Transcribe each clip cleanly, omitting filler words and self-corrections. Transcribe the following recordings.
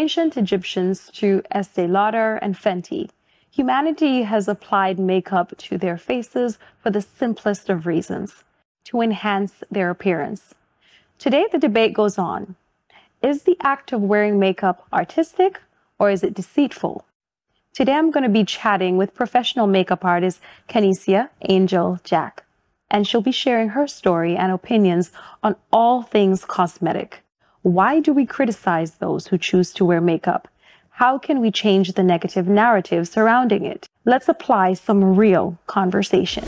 ancient Egyptians to Estee Lauder and Fenty, humanity has applied makeup to their faces for the simplest of reasons, to enhance their appearance. Today, the debate goes on. Is the act of wearing makeup artistic or is it deceitful? Today, I'm going to be chatting with professional makeup artist Kenisia Angel Jack, and she'll be sharing her story and opinions on all things cosmetic. Why do we criticize those who choose to wear makeup? How can we change the negative narrative surrounding it? Let's apply some real conversation.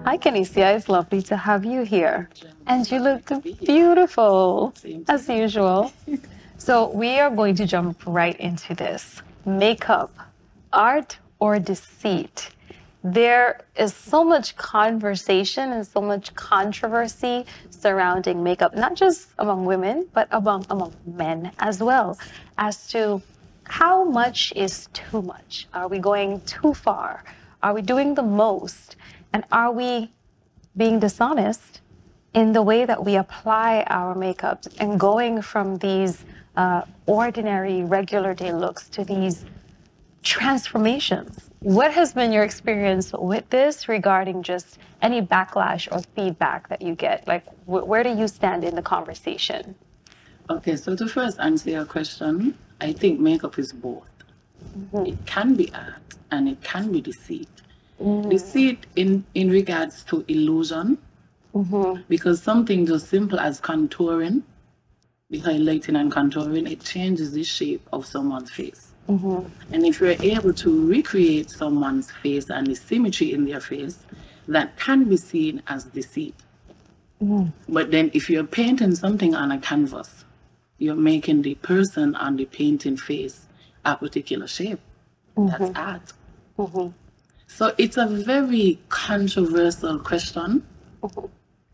Hi, Kenisia. It's lovely to have you here. And you look beautiful, as usual. So we are going to jump right into this. Makeup, art or deceit? There is so much conversation and so much controversy surrounding makeup, not just among women, but among men as well, as to how much is too much? Are we going too far? Are we doing the most? And are we being dishonest in the way that we apply our makeup and going from these ordinary, regular day looks to these transformations? What has been your experience with this regarding just any backlash or feedback that you get? Like, where do you stand in the conversation? Okay, so to first answer your question, I think makeup is both. Mm-hmm. It can be art and it can be deceit. Mm-hmm. Deceit in regards to illusion, mm-hmm. because something as simple as contouring, the highlighting and contouring, it changes the shape of someone's face. Mm-hmm. And if you're able to recreate someone's face and the symmetry in their face, that can be seen as deceit. Mm-hmm. But then if you're painting something on a canvas, you're making the person on the painting face a particular shape. Mm-hmm. That's art. Mm-hmm. So it's a very controversial question, mm-hmm.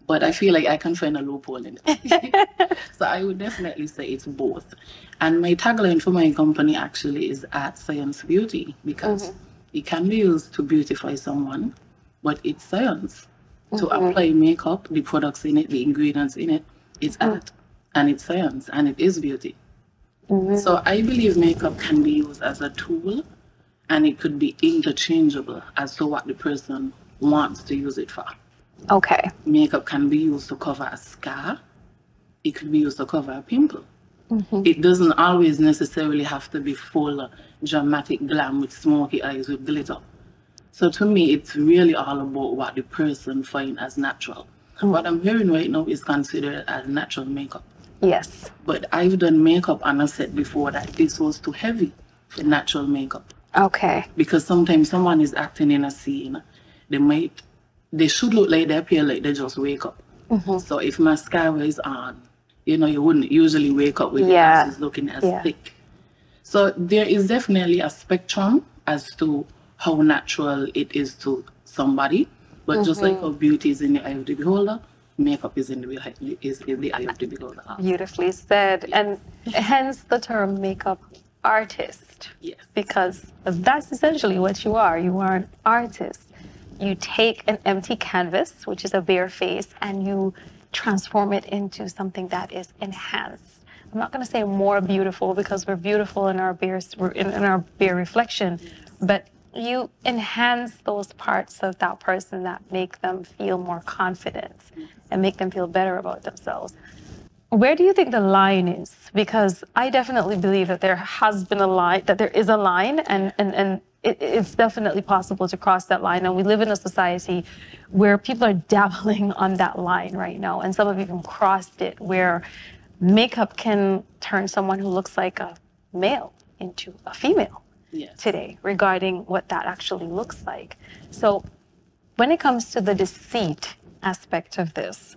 but I feel like I can find a loophole in it. So I would definitely say it's both. And my tagline for my company actually is Art, Science, Beauty, because mm-hmm. it can be used to beautify someone, but it's science. Mm-hmm. To apply makeup, the products in it, the ingredients in it, it's mm-hmm. art, and it's science, and it is beauty. Mm-hmm. So I believe makeup can be used as a tool, and it could be interchangeable as to what the person wants to use it for. Okay. Makeup can be used to cover a scar. It could be used to cover a pimple. Mm-hmm. It doesn't always necessarily have to be full dramatic glam with smoky eyes with glitter. So to me, it's really all about what the person finds as natural. Mm-hmm. What I'm hearing right now is considered as natural makeup. Yes. But I've done makeup and I said before that this was too heavy for natural makeup. Okay. Because sometimes someone is acting in a scene, they should look like they appear like they just wake up. Mm-hmm. So if mascara is on, you wouldn't usually wake up with your glasses looking as thick. So there is definitely a spectrum as to how natural it is to somebody. But mm-hmm. just like how beauty is in the eye of the beholder, makeup is in the eye of the beholder. Beautifully said. Yes. And hence the term makeup artist. Yes. Because that's essentially what you are. You are an artist. You take an empty canvas, which is a bare face, and you transform it into something that is enhanced. I'm not going to say more beautiful because we're beautiful in our bare, in our bare reflection, but you enhance those parts of that person that make them feel more confident and make them feel better about themselves. Where do you think the line is? Because I definitely believe that there has been a line, that there is a line, and it's definitely possible to cross that line. And we live in a society where people are dabbling on that line right now. And some have even crossed it, where makeup can turn someone who looks like a male into a female today, regarding what that actually looks like. So when it comes to the deceit aspect of this,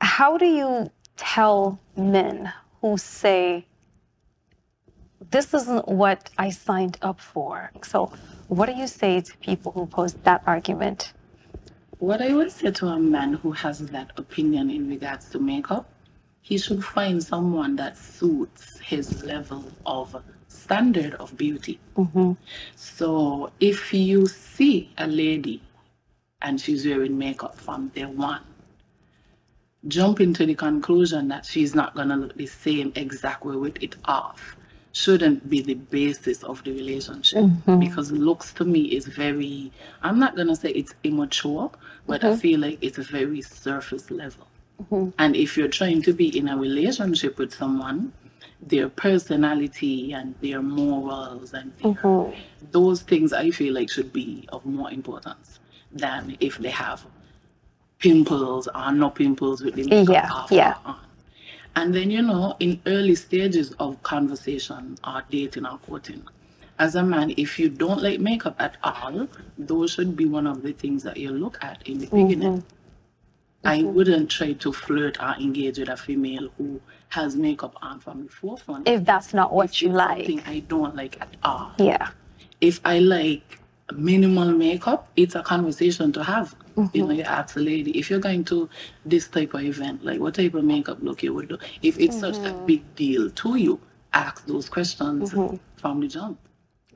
how do you tell men who say this isn't what I signed up for. So what do you say to people who pose that argument? What I would say to a man who has that opinion in regards to makeup, he should find someone that suits his level of standard of beauty. So if you see a lady and she's wearing makeup from day one, jump into the conclusion that she's not going to look the same exact way with it off shouldn't be the basis of the relationship. Because looks to me is very, I'm not going to say it's immature, but I feel like it's very surface level. And if you're trying to be in a relationship with someone, their personality and their morals and those things I feel like should be of more importance than if they have pimples or no pimples with the makeup off or on. And then, you know, in early stages of conversation or dating or courting, as a man, if you don't like makeup at all, those should be one of the things that you look at in the beginning. I wouldn't try to flirt or engage with a female who has makeup on from the forefront. If that's not what you like. Something I don't like at all. Yeah. If I like minimal makeup, it's a conversation to have. You know, you ask a lady, if you're going to this type of event, like what type of makeup look you would do? If it's such a big deal to you, ask those questions from the jump.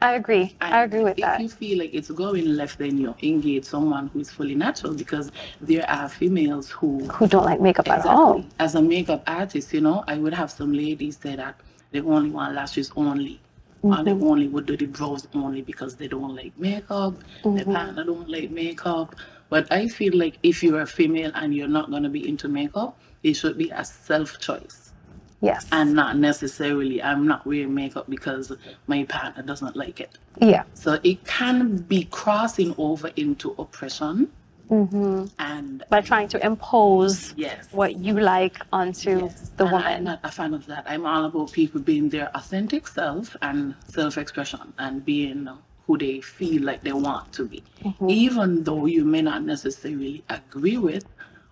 I agree. And I agree with that. If you feel like it's going left, then you engage someone who is fully natural, because there are females who don't like makeup at all. As a makeup artist, you know, I would have some ladies say that they only want lashes only. Or they only would do the brows only because they don't like makeup. Their partner don't like makeup. But I feel like if you're a female and you're not going to be into makeup, it should be a self-choice. Yes. And not necessarily, I'm not wearing makeup because my partner doesn't like it. Yeah. So it can be crossing over into oppression. And by trying to impose what you like onto the woman. I'm not a fan of that. I'm all about people being their authentic self and self-expression and being who they feel like they want to be. Even though you may not necessarily agree with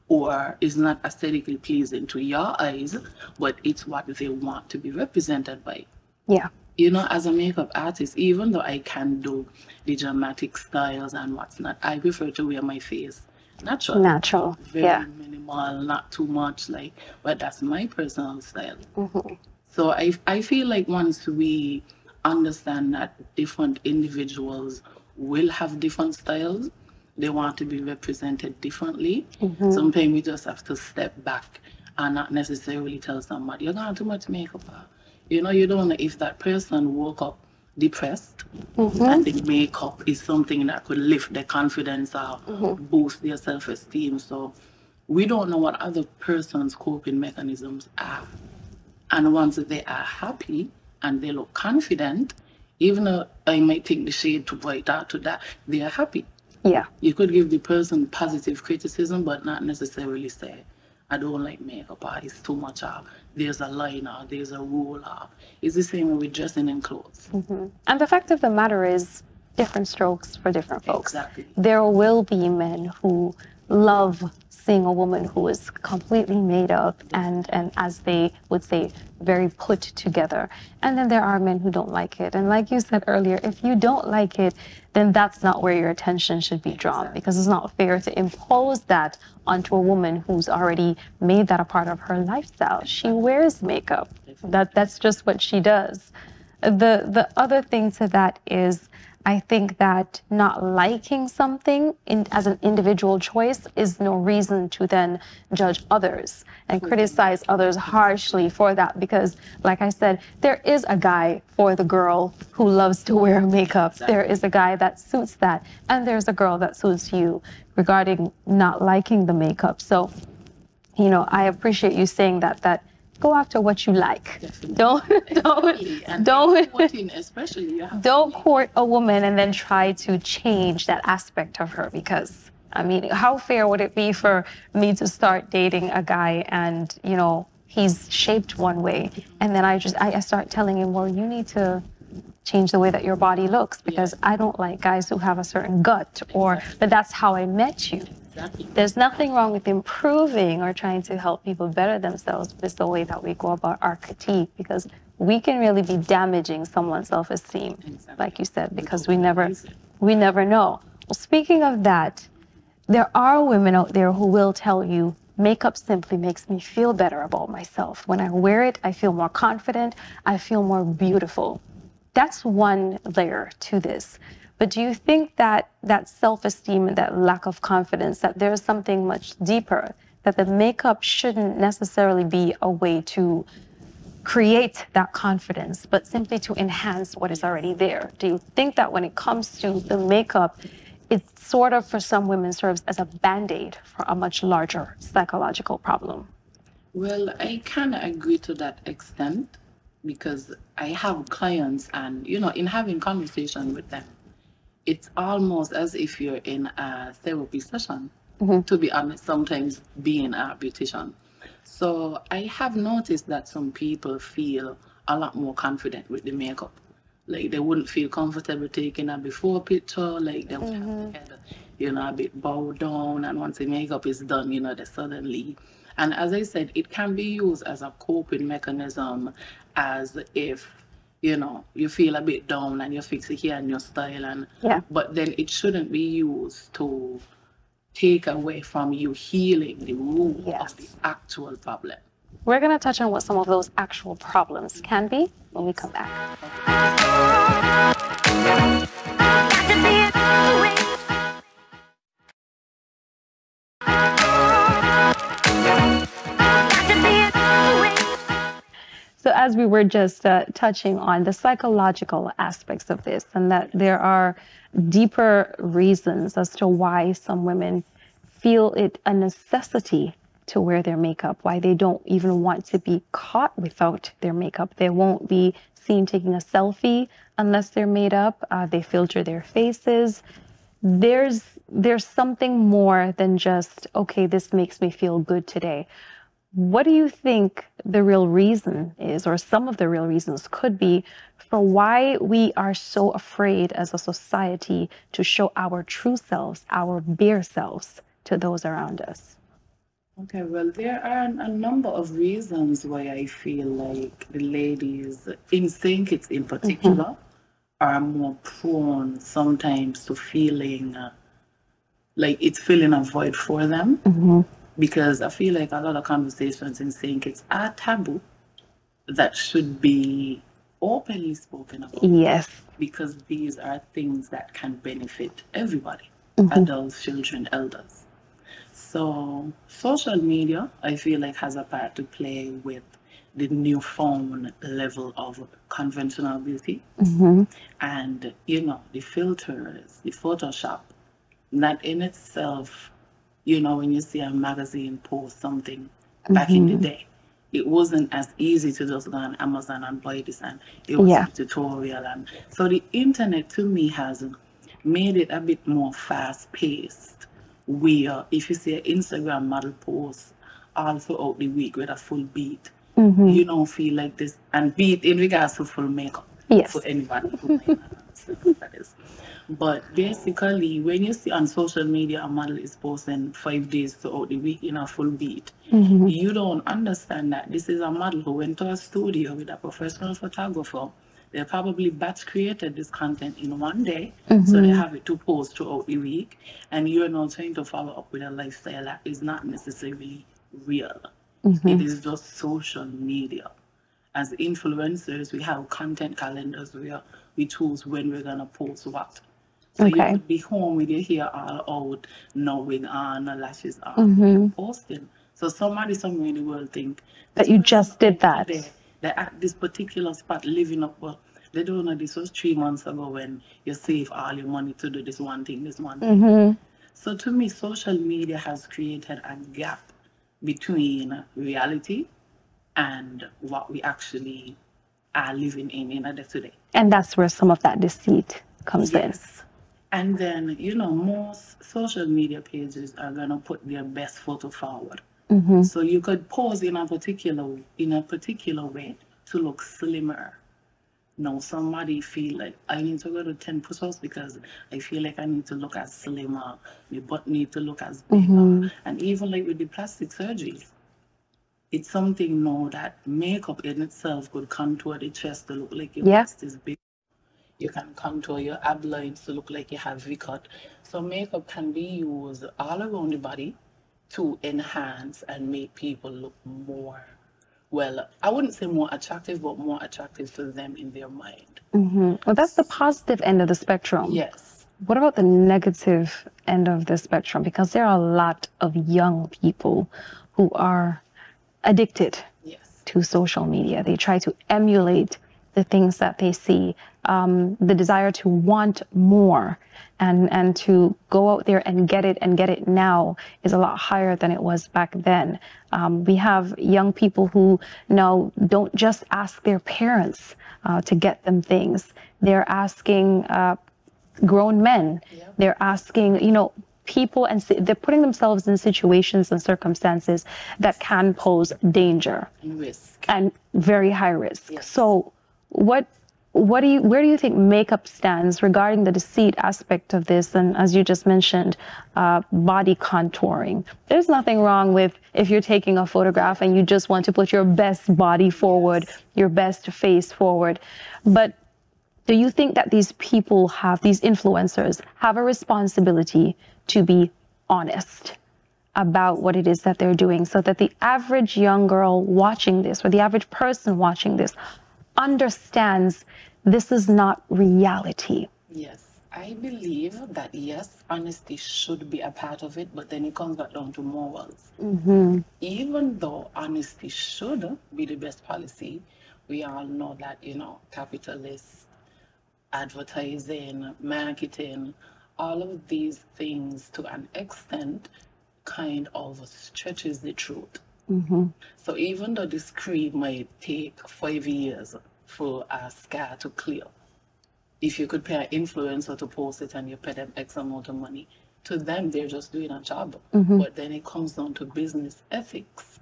or is not aesthetically pleasing to your eyes, but it's what they want to be represented by. Yeah. You know, as a makeup artist, even though I can do the dramatic styles and what's not, I prefer to wear my face natural. Natural, very minimal, not too much, like, but that's my personal style. So I feel like once we understand that different individuals will have different styles, they want to be represented differently. Sometimes we just have to step back and not necessarily tell somebody, you're going too much makeup on. You know, you don't know if that person woke up depressed and the makeup is something that could lift their confidence or boost their self-esteem. So we don't know what other person's coping mechanisms are. And once they are happy and they look confident, even though I might think the shade too bright or to that, they are happy. Yeah. You could give the person positive criticism, but not necessarily say, I don't like makeup, or it's too much, or there's a line, or there's a rule, or it's the same with dressing in clothes. And the fact of the matter is, different strokes for different folks. Exactly. There will be men who love seeing a woman who is completely made up and as they would say, very put together. And then there are men who don't like it. And like you said earlier, if you don't like it, then that's not where your attention should be drawn, because it's not fair to impose that onto a woman who's already made that a part of her lifestyle. She wears makeup. That's just what she does. The other thing to that is, I think that not liking something as an individual choice is no reason to then judge others and criticize others harshly for that. Because, like I said, there is a guy for the girl who loves to wear makeup. There is a guy that suits that. And there's a girl that suits you regarding not liking the makeup. So, you know, I appreciate you saying that go after what you like. Definitely. Don't court a woman and then try to change that aspect of her, because I mean, how fair would it be for me to start dating a guy and, you know, he's shaped one way, and then I start telling him, well, you need to change the way that your body looks, because I don't like guys who have a certain gut, or but that's how I met you. There's nothing wrong with improving or trying to help people better themselves. It's the way that we go about our critique, because we can really be damaging someone's self-esteem, Exactly. like you said, because Without we never know. Well, speaking of that, there are women out there who will tell you, makeup simply makes me feel better about myself. When I wear it, I feel more confident, I feel more beautiful. That's one layer to this. But do you think that that self-esteem and that lack of confidence, that there's something much deeper, that the makeup shouldn't necessarily be a way to create that confidence, but simply to enhance what is already there? Do you think that when it comes to the makeup, it sort of, for some women, serves as a band-aid for a much larger psychological problem? Well, I can agree to that extent because I have clients, and in having conversation with them, it's almost as if you're in a therapy session, to be honest, sometimes being a beautician. So I have noticed that some people feel a lot more confident with the makeup. Like they wouldn't feel comfortable taking a before picture, like they would have their head, a bit bowed down, and once the makeup is done, they suddenly. And as I said, it can be used as a coping mechanism, as if you feel a bit down and you fix it here in your style, and but then it shouldn't be used to take away from you healing the root of the actual problem. We're going to touch on what some of those actual problems can be when we come back. So as we were just touching on the psychological aspects of this, and that there are deeper reasons as to why some women feel it a necessity to wear their makeup, why they don't even want to be caught without their makeup. They won't be seen taking a selfie unless they're made up. They filter their faces. There's something more than just, okay, this makes me feel good today. What do you think the real reason is, or some of the real reasons could be, for why we are so afraid as a society to show our true selves, our bare selves, to those around us? Okay, well, there are a number of reasons why I feel like the ladies, in stkitts in particular, are more prone sometimes to feeling like it's filling a void for them. Because I feel like a lot of conversations in stkitts are taboo that should be openly spoken about. Yes. Because these are things that can benefit everybody, adults, children, elders. So social media, I feel like, has a part to play with the newfound level of conventional beauty. And, the filters, the Photoshop, that in itself, when you see a magazine post something back in the day, it wasn't as easy to just go on Amazon and buy this, and it was a tutorial. And so the internet, to me, has made it a bit more fast-paced, where if you see an Instagram model post all throughout the week with a full beat, you don't feel like this, and beat in regards to full makeup. For anybody who might not understand what that is. But basically, when you see on social media a model is posting 5 days throughout the week in a full beat, you don't understand that this is a model who went to a studio with a professional photographer. They probably batch created this content in one day, so they have it to post throughout the week, and you're now trying to follow up with a lifestyle that is not necessarily real. It is just social media. As influencers, we have content calendars where we choose when we're going to post what. So you could be home with your hair all out, no wig on, no lashes on, posting. So somebody somewhere in the world think that you just did that. They're at this particular spot living up. Well, they don't know this was 3 months ago when you save all your money to do this one thing, So to me, social media has created a gap between reality and what we actually are living in a day-to-day. And that's where some of that deceit comes in. And then, most social media pages are going to put their best photo forward. So you could pose in a particular way to look slimmer. Now, somebody feel like, I need to go to 10 push-ups because I feel like I need to look as slimmer. My butt need to look as bigger. And even like with the plastic surgeries, it's something now that makeup in itself could contour the chest to look like your Yeah. bust is big. You can contour your ab lines to look like you have V-cut. So makeup can be used all around the body to enhance and make people look more, well, I wouldn't say more attractive, but more attractive to them in their mind. Well, that's the positive end of the spectrum. Yes. What about the negative end of the spectrum? Because there are a lot of young people who are addicted Yes. to social media. They try to emulate the things that they see, the desire to want more and to go out there and get it now is a lot higher than it was back then. We have young people who now don't just ask their parents to get them things. They're asking grown men. Yeah. They're asking, people, and they're putting themselves in situations and circumstances that can pose danger And risk. and very high risk. Yes. So where do you think makeup stands regarding the deceit aspect of this? And as you just mentioned, body contouring. There's nothing wrong with if you're taking a photograph and you just want to put your best body forward, Yes. your best face forward. But do you think that these influencers have a responsibility to be honest about what it is that they're doing, so that the average young girl watching this or the average person watching this understands this is not reality? Yes. I believe that, yes, honesty should be a part of it, but then it comes back down to morals. Even though honesty should be the best policy, we all know that, capitalists, advertising, marketing, all of these things to an extent kind of stretches the truth. So even though this cream might take 5 years for a scar to clear, if you could pay an influencer to post it and you pay them X amount of money, to them they're just doing a job. But then it comes down to business ethics.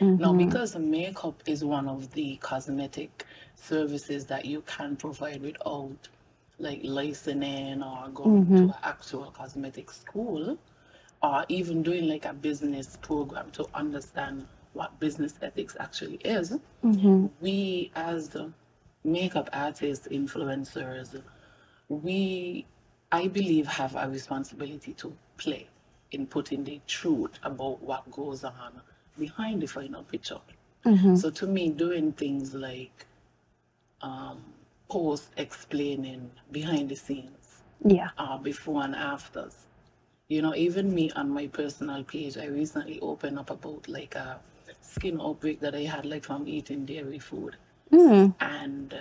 Now, because makeup is one of the cosmetic services that you can provide without like licensing or going to an actual cosmetic school, or even doing like a business program to understand what business ethics actually is, we as makeup artists, influencers, I believe, have a responsibility to play in putting the truth about what goes on behind the final picture. So to me, doing things like post explaining behind the scenes, before and afters. Even me on my personal page, I recently opened up about like a skin outbreak that I had like from eating dairy food. And,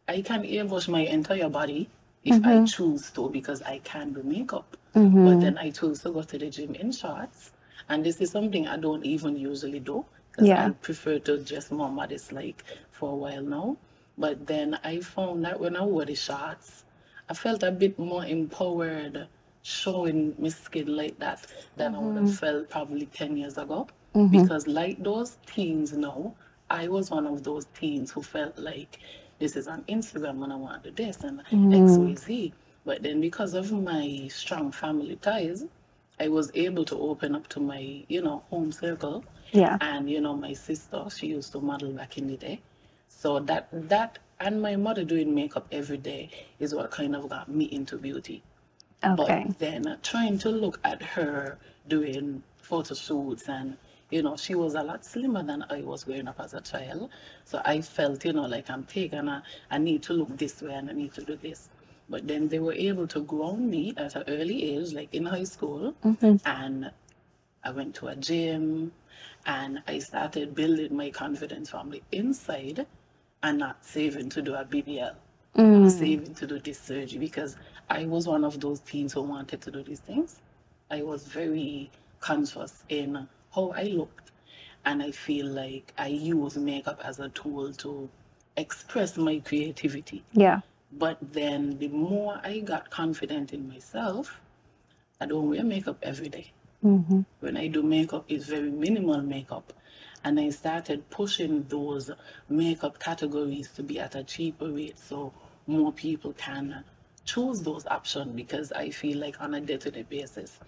I can airbrush my entire body if I choose to, because I can do makeup. But then I choose to go to the gym in shorts. And this is something I don't even usually do, because I prefer to dress more modest like for a while now. But then I found that when I wore the shorts, I felt a bit more empowered showing my skin like that than I would have felt probably 10 years ago. Because like those teens now, I was one of those teens who felt like this is on Instagram when I want to do this and XYZ. But then because of my strong family ties, I was able to open up to my, home circle. And, my sister, she used to model back in the day. So that and my mother doing makeup every day is what kind of got me into beauty. Okay. But then trying to look at her doing photo shoots and, she was a lot slimmer than I was growing up as a child. So I felt, like I'm taken, I need to look this way and I need to do this. But then they were able to ground me at an early age, like in high school. And I went to a gym and I started building my confidence from the inside and not saving to do a BBL. Saving to do this surgery, because I was one of those teens who wanted to do these things. I was very conscious in how I looked, and I feel like I use makeup as a tool to express my creativity. But then the more I got confident in myself, I don't wear makeup every day. When I do makeup, it's very minimal makeup. And I started pushing those makeup categories to be at a cheaper rate so more people can choose those options, because I feel like on a day-to-day basis,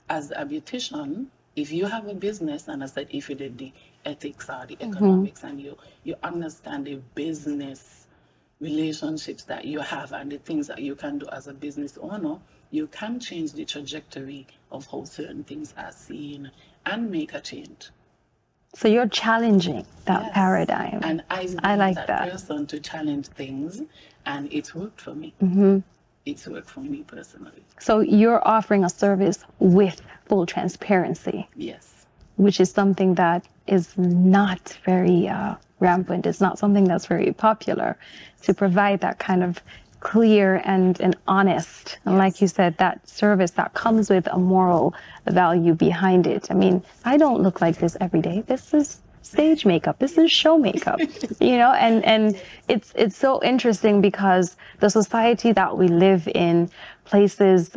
as a beautician, if you have a business, and I said if you did the ethics or the economics, and you understand the business relationships that you have and the things that you can do as a business owner, you can change the trajectory of how certain things are seen and make a change. So you're challenging that paradigm. And I like that person to challenge things, and it's worked for me. It's worked for me personally. So you're offering a service with full transparency. Yes. Which is something that is not very rampant. It's not something that's very popular, to provide that kind of clear and honest. And like you said, that service that comes with a moral value behind it. I mean, I don't look like this every day. This is stage makeup. This is show makeup, you know, and it's so interesting because the society that we live in places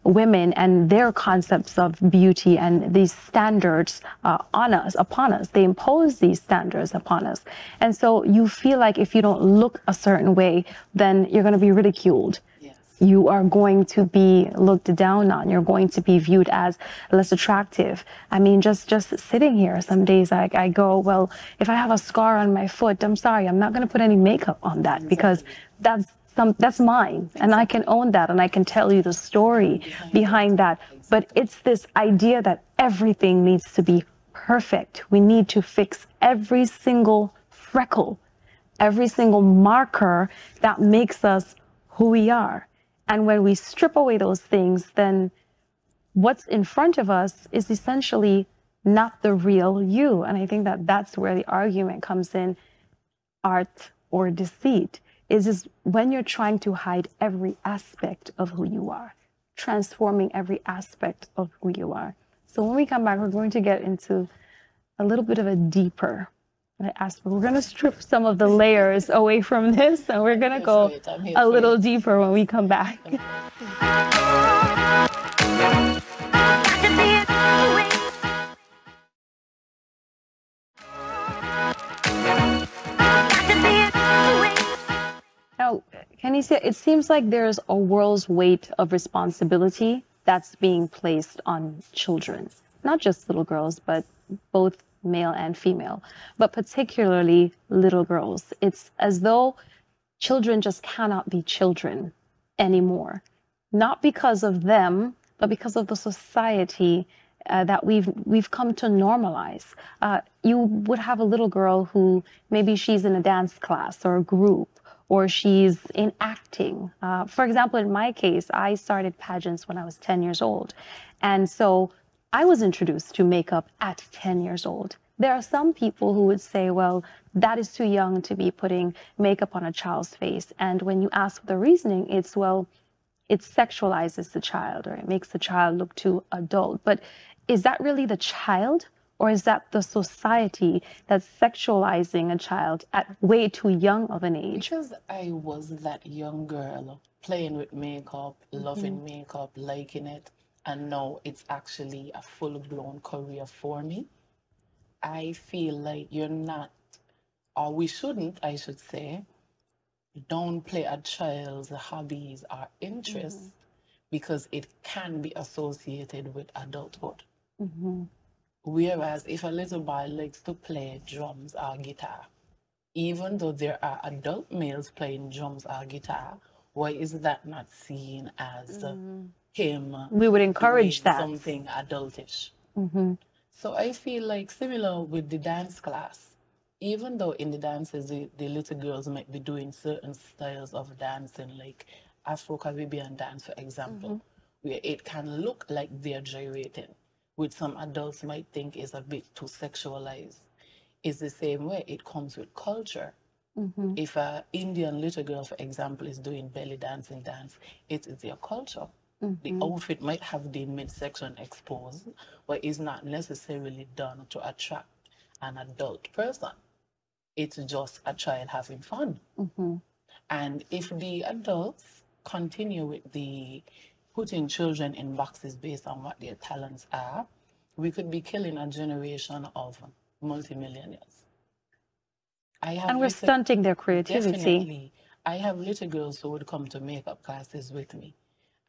women and their concepts of beauty and these standards upon us. They impose these standards upon us. And so you feel like if you don't look a certain way, then you're going to be ridiculed. Yes. You are going to be looked down on. You're going to be viewed as less attractive. I mean, just sitting here, some days I go, well, if I have a scar on my foot, I'm sorry, I'm not going to put any makeup on that because that's mine, and I can own that, and I can tell you the story behind that. But it's this idea that everything needs to be perfect. We need to fix every single freckle, every single marker that makes us who we are. And when we strip away those things, then what's in front of us is essentially not the real you. And I think that that's where the argument comes in, art or deceit. Is just when you're trying to hide every aspect of who you are, transforming every aspect of who you are. So when we come back, we're going to get into a little bit of a deeper aspect. We're going to strip some of the layers away from this, and we're going to go a little deeper when we come back. Now, Kenisia, it seems like there's a world's weight of responsibility that's being placed on children, not just little girls, but both male and female, but particularly little girls. It's as though children just cannot be children anymore, not because of them, but because of the society that we've come to normalize. You would have a little girl who maybe she's in a dance class or a group, or she's in acting. For example, in my case, I started pageants when I was 10 years old. And so I was introduced to makeup at 10 years old. There are some people who would say, well, that is too young to be putting makeup on a child's face. And when you ask the reasoning, it's, well, it sexualizes the child, or it makes the child look too adult. But is that really the child? Or is that the society that's sexualizing a child at way too young of an age? Because I was that young girl playing with makeup, loving makeup, liking it, and now it's actually a full-blown career for me. I feel like you're not, or we shouldn't, I should say, downplay a child's hobbies or interests because it can be associated with adulthood. Whereas if a little boy likes to play drums or guitar, even though there are adult males playing drums or guitar, why is that not seen as him? We would encourage that. Something adultish. So I feel like similar with the dance class. Even though in the dances, the little girls might be doing certain styles of dancing, like Afro-Caribbean dance, for example, where it can look like they're gyrating, which some adults might think is a bit too sexualized. It's the same way it comes with culture. If an Indian little girl, for example, is doing belly dancing dance, it is their culture. The outfit might have the midsection exposed, but it's not necessarily done to attract an adult person. It's just a child having fun. And if the adults continue with the putting children in boxes based on what their talents are, we could be killing a generation of multimillionaires. And we're stunting their creativity. Definitely. I have little girls who would come to makeup classes with me.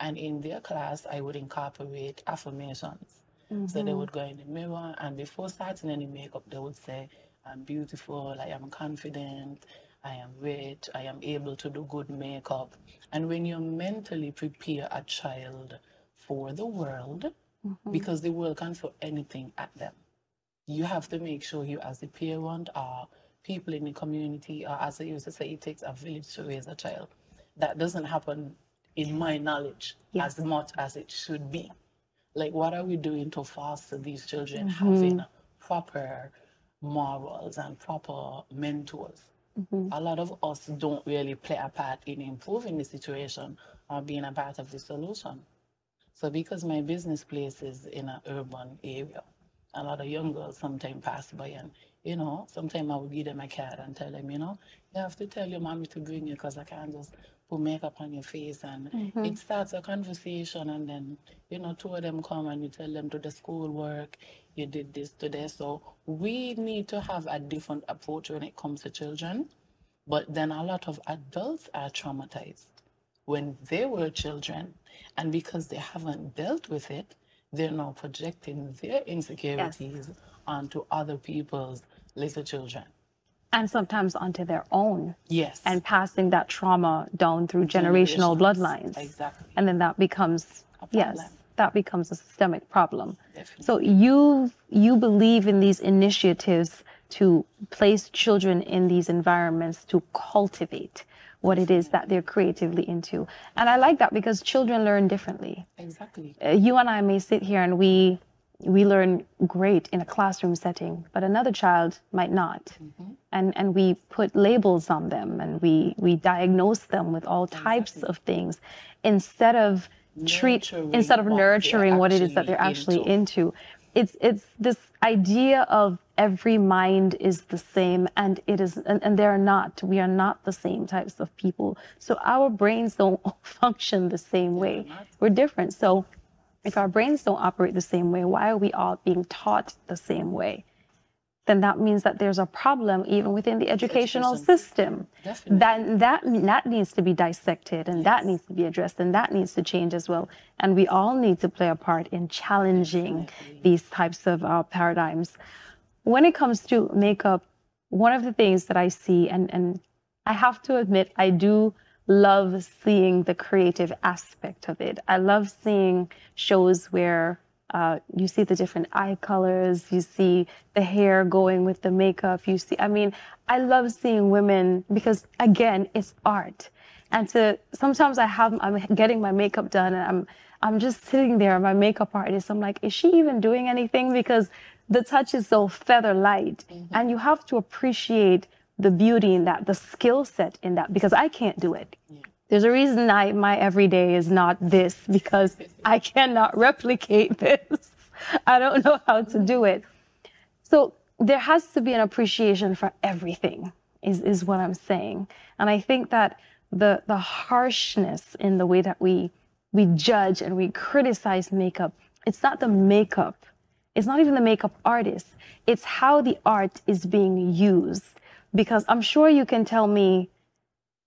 And in their class, I would incorporate affirmations. So they would go in the mirror, and before starting any makeup, they would say, I'm beautiful, I am confident, I am rich, I am able to do good makeup. And when you mentally prepare a child for the world, because the world can throw anything at them, you have to make sure you, as a parent or people in the community, or as I used to say, it takes a village to raise a child. That doesn't happen, in my knowledge, as much as it should be. Like, what are we doing to foster these children having proper morals and proper mentors? A lot of us don't really play a part in improving the situation or being a part of the solution. So because my business place is in an urban area, a lot of young girls sometimes pass by, and, you know, sometimes I would give them a card and tell them, you know, you have to tell your mommy to bring you, because I can't just put makeup on your face. And it starts a conversation, and then, you know, two of them come and you tell them to the school work, you did this today. So we need to have a different approach when it comes to children. But then a lot of adults are traumatized when they were children, and because they haven't dealt with it, they're now projecting their insecurities onto other people's little children. And sometimes onto their own. Yes. And passing that trauma down through generational bloodlines. Exactly. And then that becomes, that becomes a systemic problem. Definitely. So you believe in these initiatives to place children in these environments to cultivate what it is that they're creatively into. And I like that, because children learn differently. Exactly. You and I may sit here and we learn great in a classroom setting, but another child might not. And we put labels on them, and we diagnose them with all types of things instead of nurturing what it is that they're actually into. It's this idea of every mind is the same, and it is, and they're not. We are not the same types of people. So our brains don't function the same way. We're different. So if our brains don't operate the same way, why are we all being taught the same way? Then that means that there's a problem even within the educational system. Definitely. That needs to be dissected, and that needs to be addressed, and that needs to change as well. And we all need to play a part in challenging these types of paradigms. When it comes to makeup, one of the things that I see, and I have to admit, I do love seeing the creative aspect of it. I love seeing shows where you see the different eye colors, you see the hair going with the makeup, you see, I mean, I love seeing women, because again, it's art. And sometimes I'm getting my makeup done, and I'm just sitting there, my makeup artist, I'm like, is she even doing anything? Because the touch is so feather light, and you have to appreciate the beauty in that, the skill set in that, because I can't do it. There's a reason my everyday is not this, because I cannot replicate this. I don't know how to do it. So there has to be an appreciation for everything, is what I'm saying. And I think that the harshness in the way that we judge and we criticize makeup, it's not the makeup. It's not even the makeup artist. It's how the art is being used. Because I'm sure you can tell me,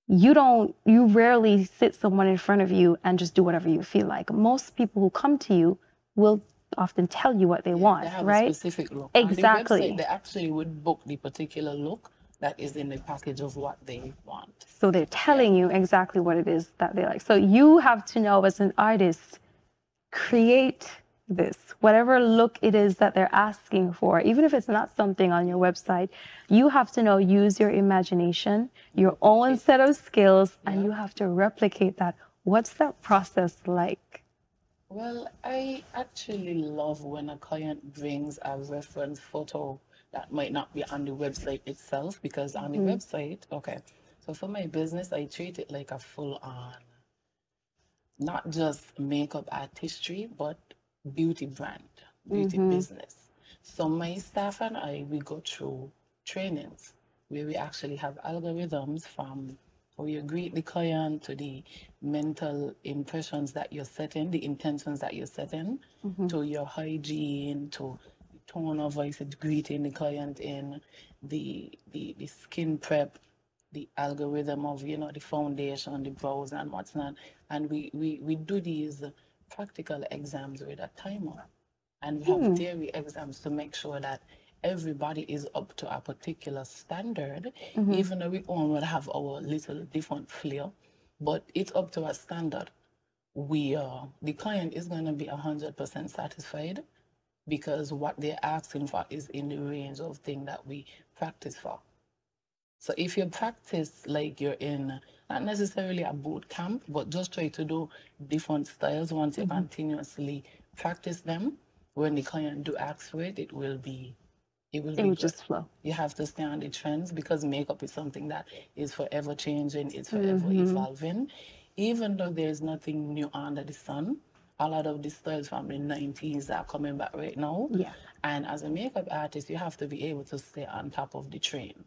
you rarely sit someone in front of you and just do whatever you feel like. Most people who come to you will often tell you what they want, they have right? a specific look. Exactly. On the website, they actually would book the particular look that is in the package of what they want. So they're telling you exactly what it is that they like. So you have to know, as an artist, create this, whatever look it is that they're asking for, even if it's not something on your website, you have to know, use your imagination, your own set of skills, and you have to replicate that. What's that process like? Well, I actually love when a client brings a reference photo that might not be on the website itself, because on the website, so for my business, I treat it like a full-on, not just makeup artistry, but beauty brand, beauty business. So my staff and I, we go through trainings where we actually have algorithms from how you greet the client to the mental impressions that you're setting, the intentions that you're setting, to your hygiene, to the tone of voice of greeting the client in, the skin prep, the algorithm of, you know, the foundation, the brows and what's not. And we do these practical exams with a timer. And we have dairy exams to make sure that everybody is up to a particular standard, even though we all will have our little different flair, but it's up to a standard. The client is going to be 100% satisfied because what they're asking for is in the range of thing that we practice for. So if you practice like you're in not necessarily a boot camp, but just try to do different styles once you continuously practice them, when the client do ask for it, it will be just flow. You have to stay on the trends because makeup is something that is forever changing, it's forever evolving. Even though there's nothing new under the sun, a lot of the styles from the 90s are coming back right now. Yeah. And as a makeup artist, you have to be able to stay on top of the train.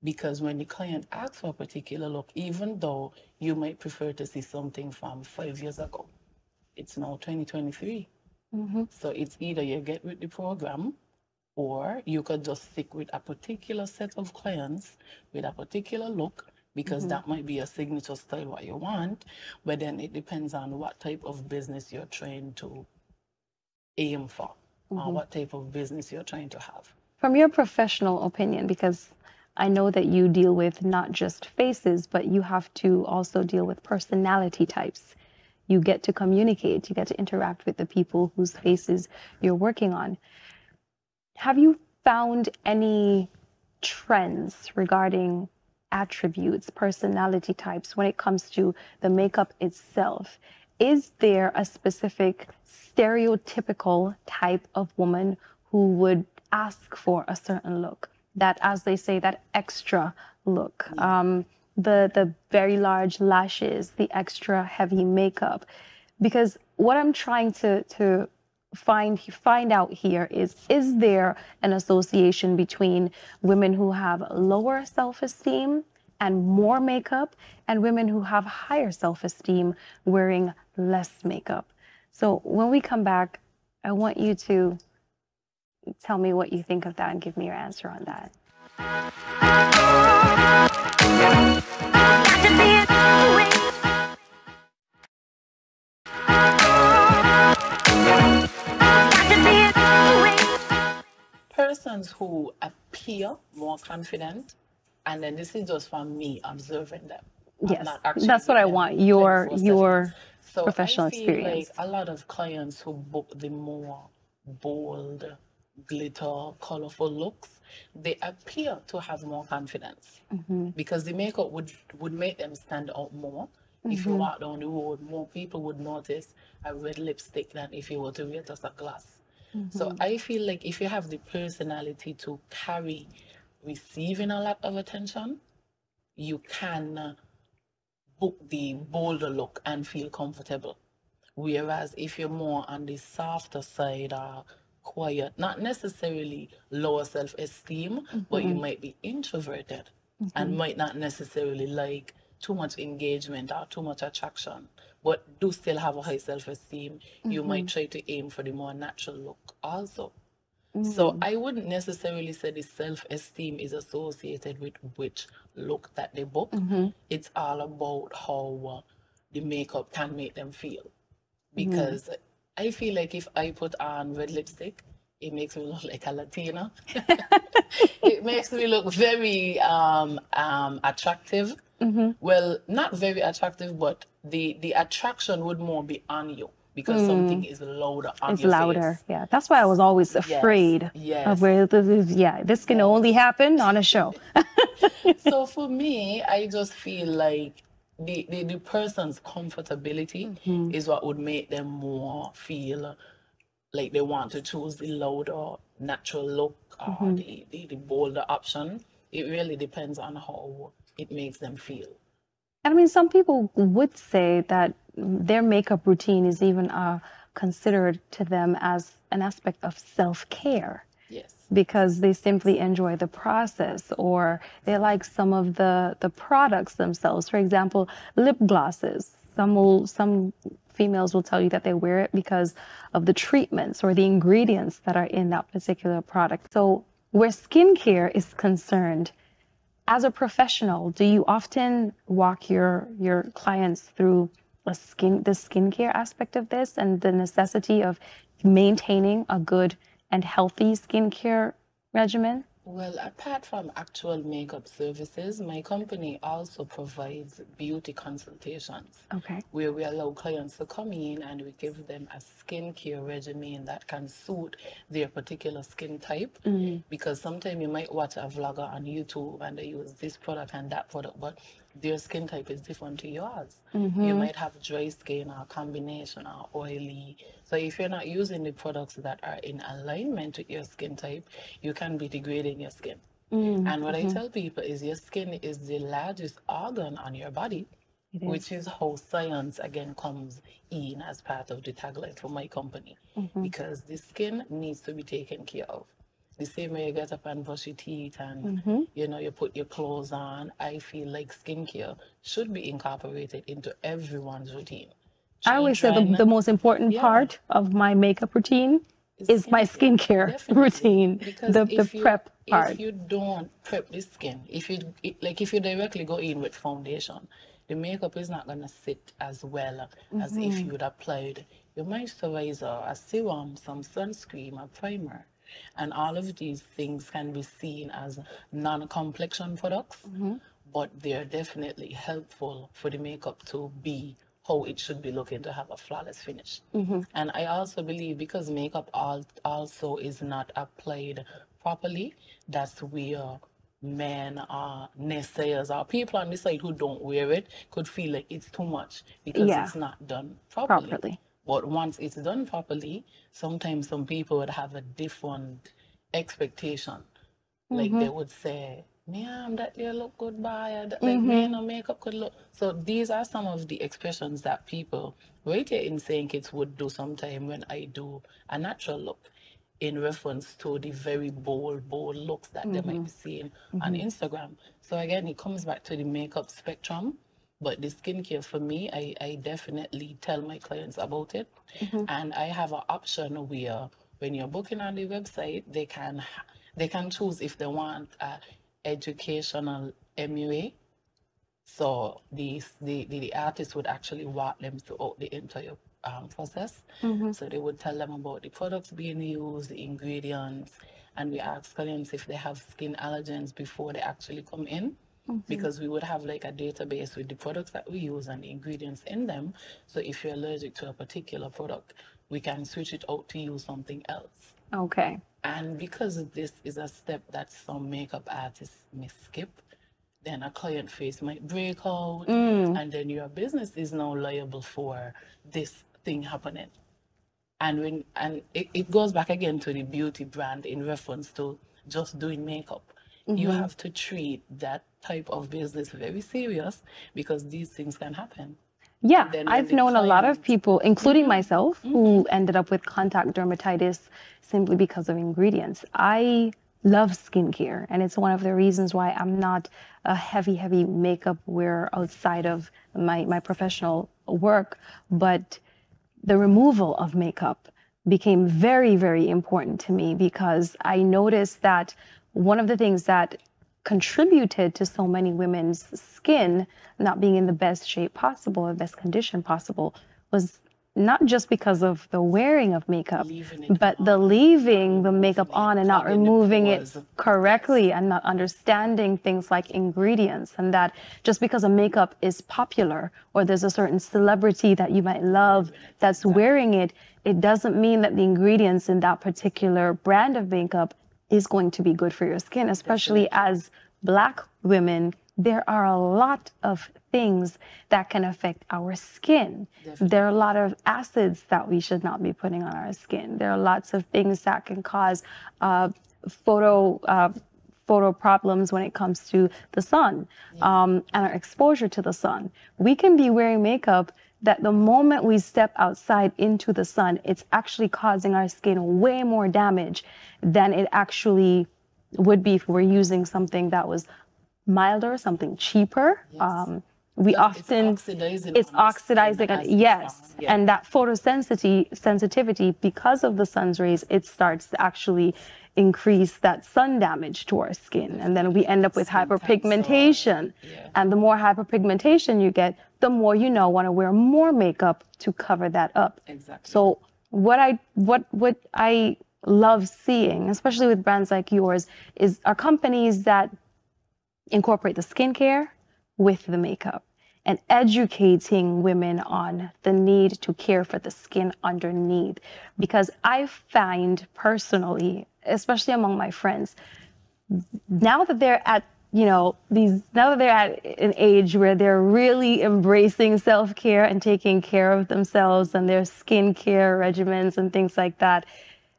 Because when the client asks for a particular look, even though you might prefer to see something from 5 years ago, it's now 2023. So it's either you get with the program or you could just stick with a particular set of clients with a particular look because that might be a signature style what you want, but then it depends on what type of business you're trying to aim for or what type of business you're trying to have. From your professional opinion, because I know that you deal with not just faces, but you have to also deal with personality types. You get to communicate, you get to interact with the people whose faces you're working on. Have you found any trends regarding attributes, personality types when it comes to the makeup itself? Is there a specific stereotypical type of woman who would ask for a certain look? That, as they say, that extra look, the very large lashes, the extra heavy makeup. Because what I'm trying to find out here is there an association between women who have lower self-esteem and more makeup and women who have higher self-esteem wearing less makeup? So when we come back, I want you to tell me what you think of that and give me your answer on that. Persons who appear more confident, and then this is just from me observing them. Yes, that's what I want, your so professional I feel experience. Like a lot of clients who book the more bold, glitter, colorful looks, they appear to have more confidence because the makeup would make them stand out more. If you walk down the road, more people would notice a red lipstick than if you were to wear just a gloss. So I feel like if you have the personality to carry receiving a lot of attention, you can book the bolder look and feel comfortable. Whereas if you're more on the softer side or quiet, not necessarily lower self-esteem, but you might be introverted and might not necessarily like too much engagement or too much attraction, but do still have a high self-esteem, you might try to aim for the more natural look also. So I wouldn't necessarily say the self-esteem is associated with which look that they book. It's all about how the makeup can make them feel. Because I feel like if I put on red lipstick, it makes me look like a Latina. It makes me look very attractive. Well, not very attractive, but the attraction would more be on you because something is louder on your louder face. Yeah, that's why I was always afraid of where this is. Yeah, this can only happen on a show. So for me, I just feel like the person's comfortability is what would make them more feel like they want to choose the louder natural look or the bolder option. It really depends on how it makes them feel. I mean, some people would say that their makeup routine is even considered to them as an aspect of self-care. Yes. Because they simply enjoy the process, or they like some of the products themselves. For example, lip glosses. Some females will tell you that they wear it because of the treatments or the ingredients that are in that particular product. So where skincare is concerned, as a professional, do you often walk your clients through the skincare aspect of this and the necessity of maintaining a good and healthy skincare regimen? Well, apart from actual makeup services, my company also provides beauty consultations. Okay. Where we allow clients to come in and we give them a skincare regimen that can suit their particular skin type. Because sometimes you might watch a vlogger on YouTube and they use this product and that product, but their skin type is different to yours. You might have dry skin or combination or oily. So if you're not using the products that are in alignment with your skin type, you can be degrading your skin. And what I tell people is your skin is the largest organ on your body, which is how science again comes in as part of the tagline for my company. Because the skin needs to be taken care of. The same way you get up and brush your teeth and you know, you put your clothes on, I feel like skincare should be incorporated into everyone's routine. I always say the most important part of my makeup routine is my skincare routine, because the prep part. If you don't prep the skin, if you directly go in with foundation, the makeup is not gonna sit as well as if you would applied your moisturizer, a serum, some sunscreen, a primer. And all of these things can be seen as non-complexion products, but they're definitely helpful for the makeup to be how it should be looking, to have a flawless finish. And I also believe because makeup also is not applied properly, that's where men or naysayers or people on the side who don't wear it could feel like it's too much because it's not done properly. But once it's done properly, sometimes some people would have a different expectation. Like they would say, "Ma'am, that you look good, boy. Like, man, no makeup could look." So these are some of the expressions that people right here in stkitts would do sometime when I do a natural look in reference to the very bold looks that they might be seeing on Instagram. So again, it comes back to the makeup spectrum. But the skincare for me, I definitely tell my clients about it. And I have an option where when you're booking on the website, they can choose if they want a educational MUA. So the artist would actually walk them throughout the entire process. So they would tell them about the products being used, the ingredients, and we ask clients if they have skin allergens before they actually come in. Because we would have like a database with the products that we use and the ingredients in them. So if you're allergic to a particular product, we can switch it out to use something else. Okay. And because this is a step that some makeup artists may skip, then a client face might break out, and then your business is now liable for this thing happening. And it goes back again to the beauty brand in reference to just doing makeup. You have to treat that type of business very serious because these things can happen. Yeah, I've known a lot of people, including myself, who ended up with contact dermatitis simply because of ingredients. I love skincare, and it's one of the reasons why I'm not a heavy makeup wearer outside of my professional work. But the removal of makeup became very important to me because I noticed that one of the things that contributed to so many women's skin not being in the best shape possible or best condition possible was not just because of the wearing of makeup, but the leaving the makeup on and not removing it correctly and not understanding things like ingredients. And that just because a makeup is popular or there's a certain celebrity that you might love that's wearing it, it doesn't mean that the ingredients in that particular brand of makeup is going to be good for your skin, especially as Black women. There are a lot of things that can affect our skin. There are a lot of acids that we should not be putting on our skin. There are lots of things that can cause photo problems when it comes to the sun and our exposure to the sun. We can be wearing makeup that the moment we step outside into the sun, it's actually causing our skin way more damage than it actually would be if we're using something that was milder, something cheaper. We often, it's oxidizing, yes. And that photosensitivity, because of the sun's rays, it starts to actually increase that sun damage to our skin. And then we end up with hyperpigmentation. And the more hyperpigmentation you get, the more you want to wear more makeup to cover that up. Exactly. So what I love seeing, especially with brands like yours, are companies that incorporate the skincare with the makeup and educating women on the need to care for the skin underneath. Because I find personally, especially among my friends, now that they're at now that they're at an age where they're really embracing self-care and taking care of themselves and their skincare regimens and things like that,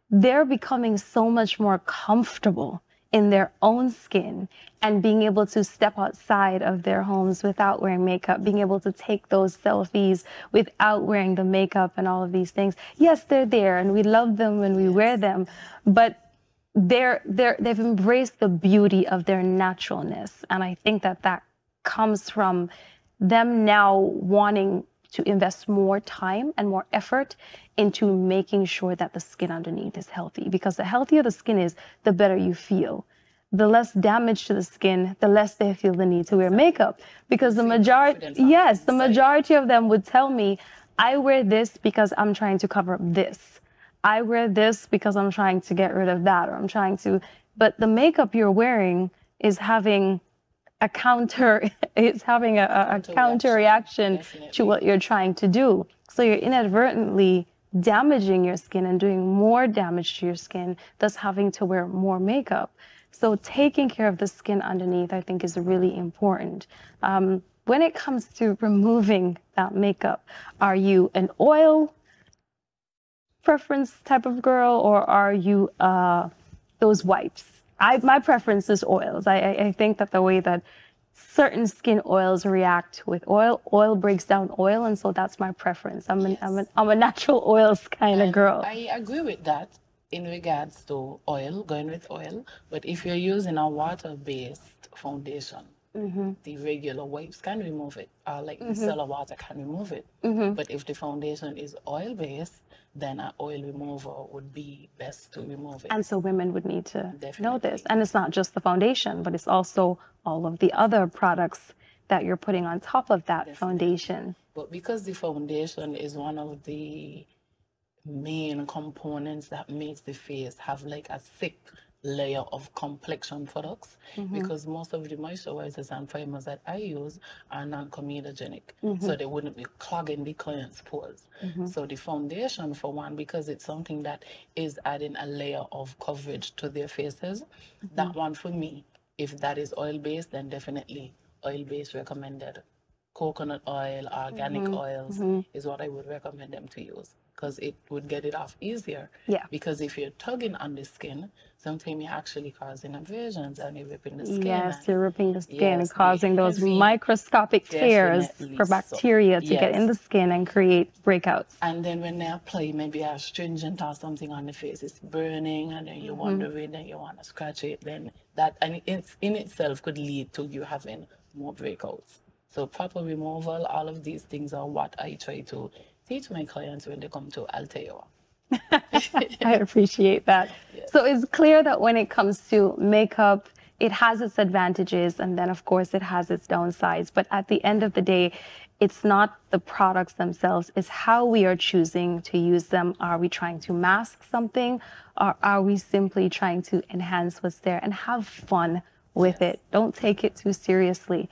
they're becoming so much more comfortable in their own skin and being able to step outside of their homes without wearing makeup, being able to take those selfies without wearing the makeup and all of these things. Yes, they're there and we love them when we wear them, but they've embraced the beauty of their naturalness. And I think that comes from them now wanting to invest more time and more effort into making sure that the skin underneath is healthy. Because the healthier the skin is, the better you feel. The less damage to the skin, the less they feel the need to wear makeup. Because the majority of them would tell me, I wear this because I'm trying to cover up this. I wear this because I'm trying to get rid of that, or I'm trying to, but the makeup you're wearing is having a counter reaction to what you're trying to do. So you're inadvertently damaging your skin and doing more damage to your skin, thus having to wear more makeup. So taking care of the skin underneath, I think, is really important. When it comes to removing that makeup, are you an oil preference type of girl, or are you those wipes? My preference is oils. I think that the way that certain skin oils react with oil breaks down oil, and so that's my preference. I'm a natural oils kind of girl. I agree with that in regards to oil, going with oil. But if you're using a water-based foundation, the regular wipes can remove it, like the micellar water can remove it. But if the foundation is oil-based, then an oil remover would be best to remove it. And so women would need to know this. And it's not just the foundation, but it's also all of the other products that you're putting on top of that foundation. But because the foundation is one of the main components that makes the face have like a thick layer of complexion products, because most of the moisturizers and primers that I use are non-comedogenic, so they wouldn't be clogging the client's pores. So the foundation, for one, because it's something that is adding a layer of coverage to their faces, that one for me, if that is oil-based, then definitely oil-based recommended. Coconut oil, organic oils is what I would recommend them to use, because it would get it off easier. Because if you're tugging on the skin, sometimes you're actually causing abrasions and you're ripping the skin. Yes, you're ripping the skin and causing those microscopic tears for bacteria to get in the skin and create breakouts. And then when they apply maybe a astringent or something on the face, it's burning, and then you're wondering, then you want to scratch it, then that, and it's in itself could lead to you having more breakouts. So proper removal, all of these things are what I try to teach my clients when they come to Altea. I appreciate that. So it's clear that when it comes to makeup, it has its advantages, and then of course it has its downsides. But at the end of the day, it's not the products themselves, it's how we are choosing to use them. Are we trying to mask something, or are we simply trying to enhance what's there and have fun with it? Don't take it too seriously.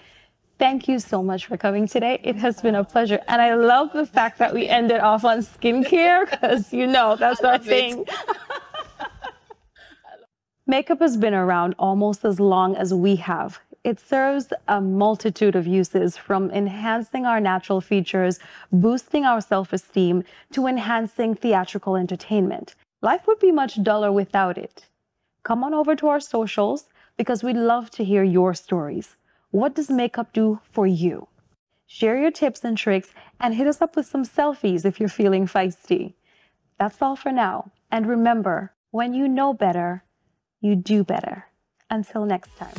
Thank you so much for coming today. It has been a pleasure. And I love the fact that we ended off on skincare, because that's our thing. Makeup has been around almost as long as we have. It serves a multitude of uses, from enhancing our natural features, boosting our self-esteem, to enhancing theatrical entertainment. Life would be much duller without it. Come on over to our socials, because we'd love to hear your stories. What does makeup do for you? Share your tips and tricks, and hit us up with some selfies if you're feeling feisty. That's all for now. And remember, when you know better, you do better. Until next time.